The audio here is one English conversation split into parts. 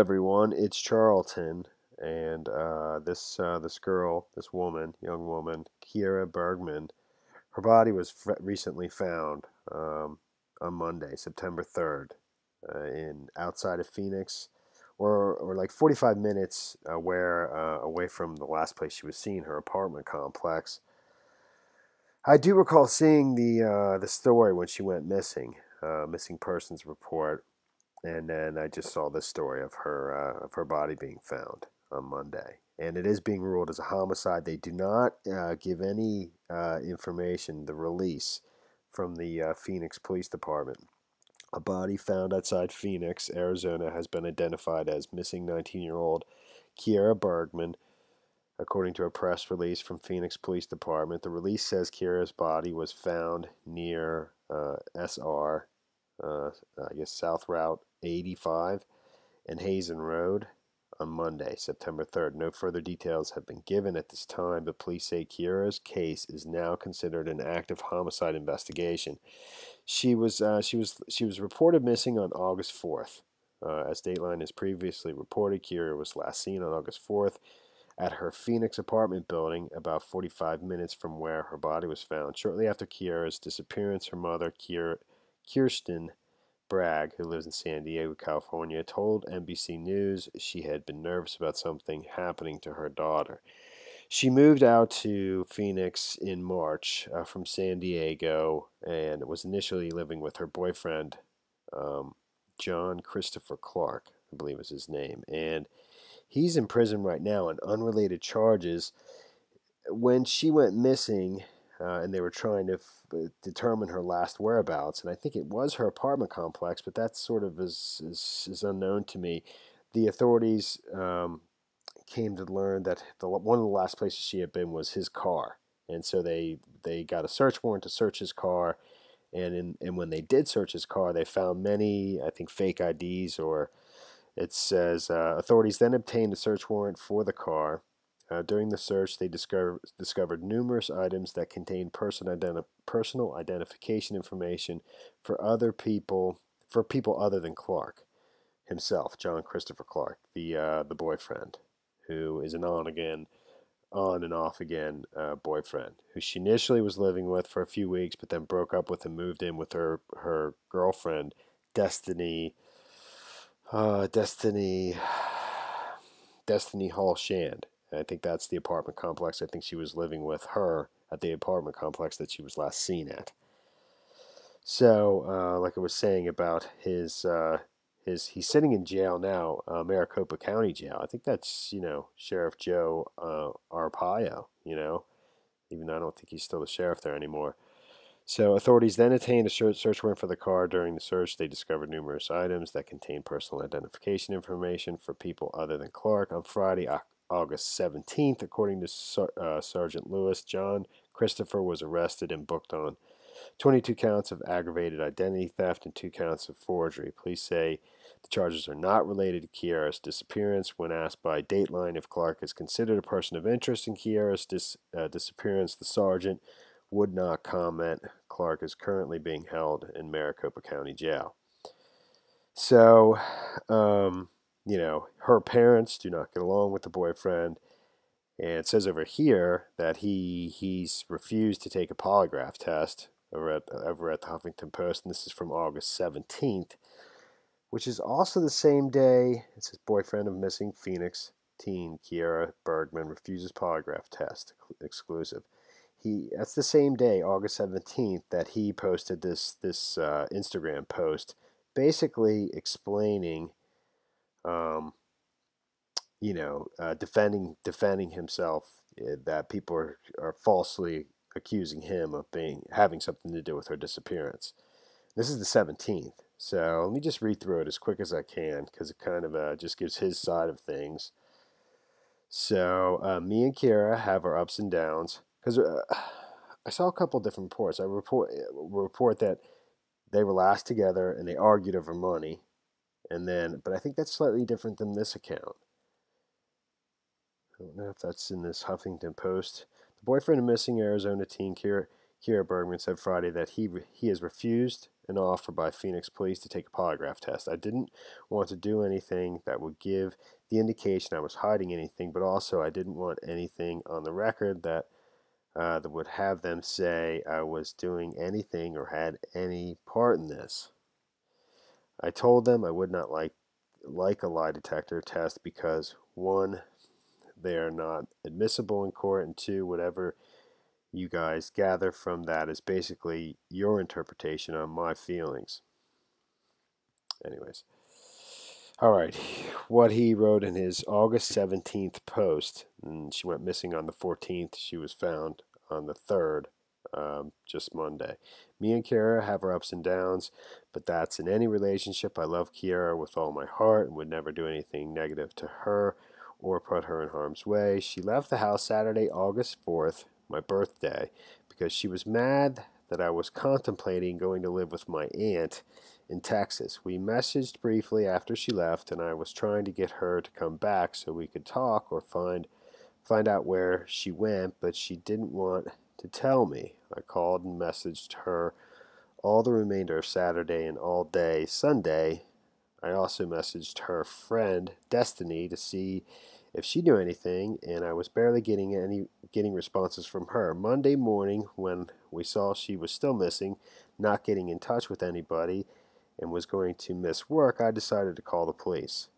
everyone, it's Charlton, and this girl, this woman, young woman, Kiera Bergman, her body was recently found on Monday, September 3rd, in outside of Phoenix, or like 45 minutes where away from the last place she was seen, her apartment complex. I do recall seeing the story when she went missing, missing persons report, and then I just saw this story of her body being found on Monday, and it is being ruled as a homicide. They do not give any information. The release from the Phoenix Police Department. A body found outside Phoenix, Arizona, has been identified as missing 19-year-old Kiera Bergman, according to a press release from Phoenix Police Department. The release says Kiera's body was found near SR, I guess South Route 85 and Hazen Road on Monday, September 3rd. No further details have been given at this time, but police say Kiera's case is now considered an active homicide investigation. She was reported missing on August 4th. As Dateline has previously reported, Kiera was last seen on August 4th at her Phoenix apartment building, about 45 minutes from where her body was found. Shortly after Kiera's disappearance, her mother, Kirsten Bragg, who lives in San Diego, California, told NBC News she had been nervous about something happening to her daughter. She moved out to Phoenix in March from San Diego and was initially living with her boyfriend, um, John Christopher Clark, I believe is his name. And he's in prison right now on unrelated charges. When she went missing, and they were trying to determine her last whereabouts, and I think it was her apartment complex, but that sort of is unknown to me. The authorities came to learn that one of the last places she had been was his car, and so they got a search warrant to search his car, and when they did search his car, they found many, I think, fake IDs, or it says authorities then obtained a search warrant for the car. During the search, they discovered numerous items that contained personal identification information for people other than Clark himself, John Christopher Clark, the boyfriend, who is an on and off again boyfriend, who she initially was living with for a few weeks, but then broke up with and moved in with her girlfriend, Destiny. Destiny Hall Shand. I think that's the apartment complex. I think she was living with her at the apartment complex that she was last seen at. So, like I was saying about he's sitting in jail now, Maricopa County Jail. I think that's Sheriff Joe Arpaio. Even though I don't think he's still the sheriff there anymore. So authorities then obtained a search warrant for the car. During the search, they discovered numerous items that contained personal identification information for people other than Clark. On Friday, August 17th, according to Sergeant Lewis, John Christopher was arrested and booked on 22 counts of aggravated identity theft and 2 counts of forgery. Police say the charges are not related to Kiera's disappearance. When asked by Dateline if Clark is considered a person of interest in Kiera's disappearance, the sergeant would not comment. Clark is currently being held in Maricopa County Jail. So, her parents do not get along with the boyfriend. And it says over here that he's refused to take a polygraph test over at the Huffington Post. And this is from August 17th, which is also the same day. It says boyfriend of missing Phoenix teen Kiera Bergman refuses polygraph test. Exclusive. That's the same day, August 17th, that he posted this Instagram post, basically explaining, defending himself, that people are falsely accusing him of having something to do with her disappearance. This is the 17th, so let me just read through it as quick as I can because it kind of just gives his side of things. So me and Kiera have our ups and downs. Because I saw a couple different reports. I report that they were last together and they argued over money, but I think that's slightly different than this account. I don't know if that's in this Huffington Post. The boyfriend of missing Arizona teen Kiera Bergman said Friday that he has refused an offer by Phoenix police to take a polygraph test. I didn't want to do anything that would give the indication I was hiding anything, but also I didn't want anything on the record that would have them say I was doing anything or had any part in this. I told them I would not like a lie detector test because, one, they are not admissible in court, and two, whatever you guys gather from that is basically your interpretation on my feelings. Anyways, all right, what he wrote in his August 17th post, and she went missing on the 14th. She was found on the 3rd, just Monday. Me and Kiera have our ups and downs, but that's in any relationship. I love Kiera with all my heart and would never do anything negative to her or put her in harm's way. She left the house Saturday, August 4th, my birthday, because she was mad that I was contemplating going to live with my aunt in Texas. We messaged briefly after she left, and I was trying to get her to come back so we could talk or find out where she went, but she didn't want to tell me. I called and messaged her all the remainder of Saturday and all day Sunday. I also messaged her friend Destiny to see if she knew anything, and I was barely getting responses from her. Monday morning, when we saw she was still missing, not getting in touch with anybody, and was going to miss work, I decided to call the police.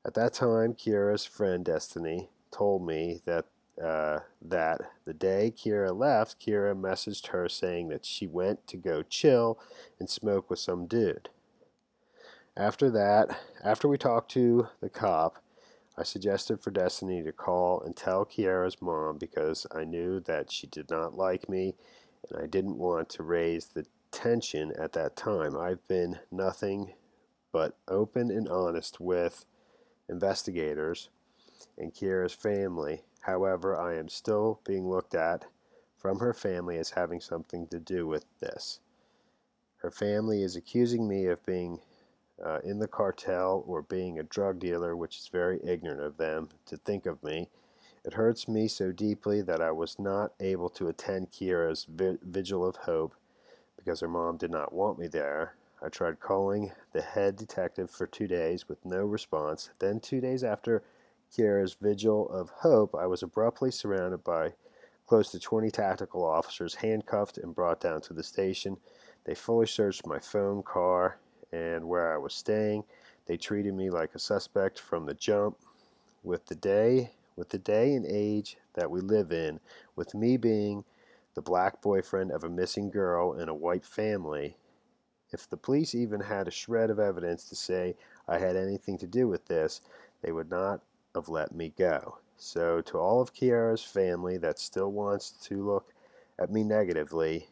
At that time, Kiera's friend Destiny told me that the day Kiera left, Kiera messaged her saying that she went to go chill and smoke with some dude. After we talked to the cop, I suggested for Destiny to call and tell Kiera's mom because I knew that she did not like me and I didn't want to raise the tension at that time. I've been nothing but open and honest with investigators and Kiera's family. However, I am still being looked at from her family as having something to do with this. Her family is accusing me of being in the cartel or being a drug dealer, which is very ignorant of them to think of me. It hurts me so deeply that I was not able to attend Kiera's Vigil of Hope because her mom did not want me there. I tried calling the head detective for 2 days with no response. Then 2 days after Kiera's Vigil of Hope, I was abruptly surrounded by close to 20 tactical officers, handcuffed and brought down to the station. They fully searched my phone, car, and where I was staying. They treated me like a suspect from the jump. With the day and age that we live in, with me being the black boyfriend of a missing girl in a white family, if the police even had a shred of evidence to say I had anything to do with this, they would not have let me go. So to all of Kiera's family that still wants to look at me negatively,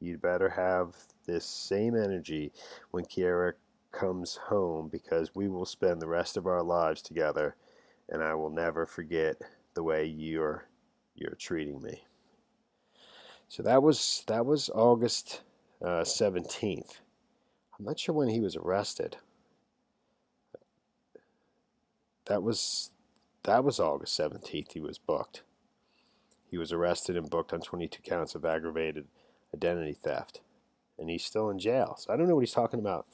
you'd better have this same energy when Kiera comes home, because we will spend the rest of our lives together, and I will never forget the way you're treating me. So that was August 17th. I'm not sure when he was arrested. That was August 17th. He was booked. He was arrested and booked on 22 counts of aggravated identity theft, and he's still in jail. So I don't know what he's talking about.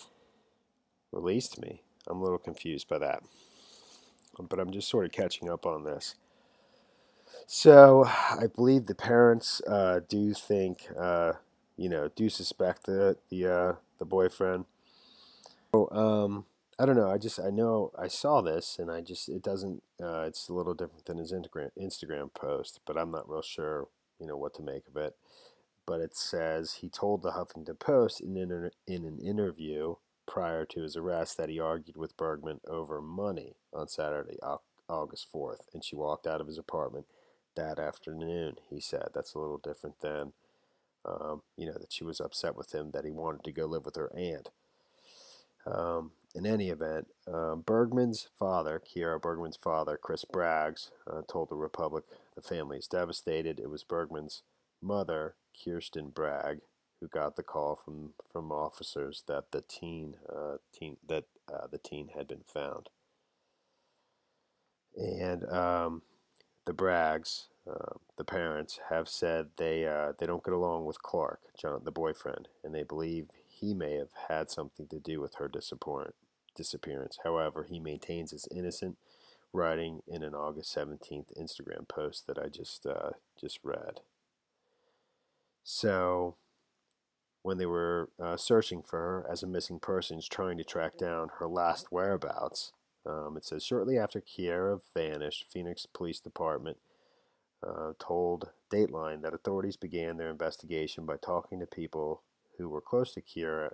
Released me. I'm a little confused by that, but I'm just sort of catching up on this. So I believe the parents do think, do suspect the boyfriend. So I don't know. I know I saw this, and it doesn't. It's a little different than his Instagram post, but I'm not real sure, what to make of it. But it says he told the Huffington Post in an interview prior to his arrest that he argued with Bergman over money on Saturday, August 4th, and she walked out of his apartment that afternoon. He said that's a little different than, that she was upset with him that he wanted to go live with her aunt. In any event, Kiera Bergman's father, Chris Braggs, told the Republic the family is devastated. It was Bergman's mother, Kirsten Bragg, who got the call from officers that the teen had been found. And the Braggs, the parents, have said they don't get along with Clark, John, the boyfriend, and they believe he may have had something to do with her disappearance. However, he maintains his innocence, writing in an August 17th Instagram post that I just read. So, when they were searching for her as a missing person, trying to track down her last whereabouts, it says shortly after Kiera vanished, Phoenix Police Department told Dateline that authorities began their investigation by talking to people who were close to Kiera,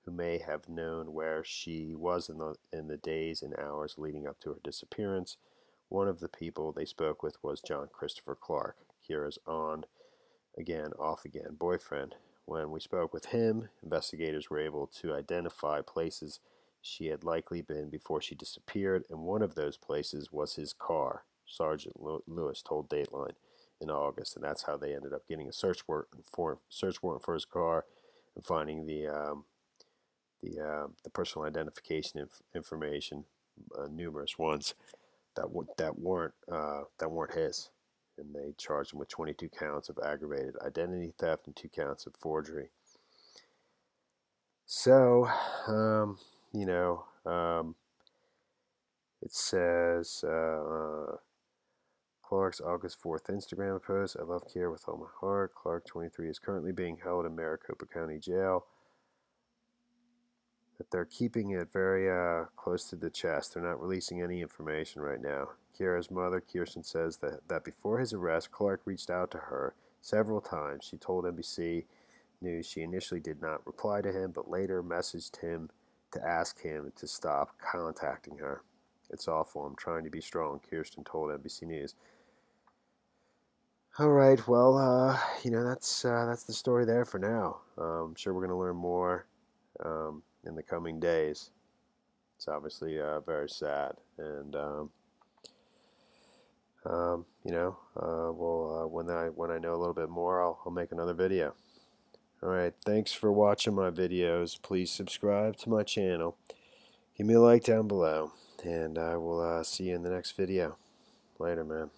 who may have known where she was in the days and hours leading up to her disappearance. One of the people they spoke with was John Christopher Clark, Kiera's on again, off again boyfriend. When we spoke with him, investigators were able to identify places she had likely been before she disappeared, and one of those places was his car, Sergeant Lewis told Dateline in August, and that's how they ended up getting a search warrant for his car and finding the personal identification information, numerous ones that weren't his, and they charged him with 22 counts of aggravated identity theft and 2 counts of forgery. So, it says Clark's August 4th Instagram post, I love Kiera with all my heart. Clark, 23, is currently being held in Maricopa County Jail. That they're keeping it very close to the chest. They're not releasing any information right now. Kiera's mother, Kirsten, says that before his arrest, Clark reached out to her several times. She told NBC News she initially did not reply to him, but later messaged him to ask him to stop contacting her. It's awful. I'm trying to be strong, Kirsten told NBC News. All right, well, that's the story there for now. I'm sure we're going to learn more in the coming days. It's obviously very sad, and when I know a little bit more, I'll make another video. All right, thanks for watching my videos. Please subscribe to my channel. Give me a like down below, and I will see you in the next video. Later, man.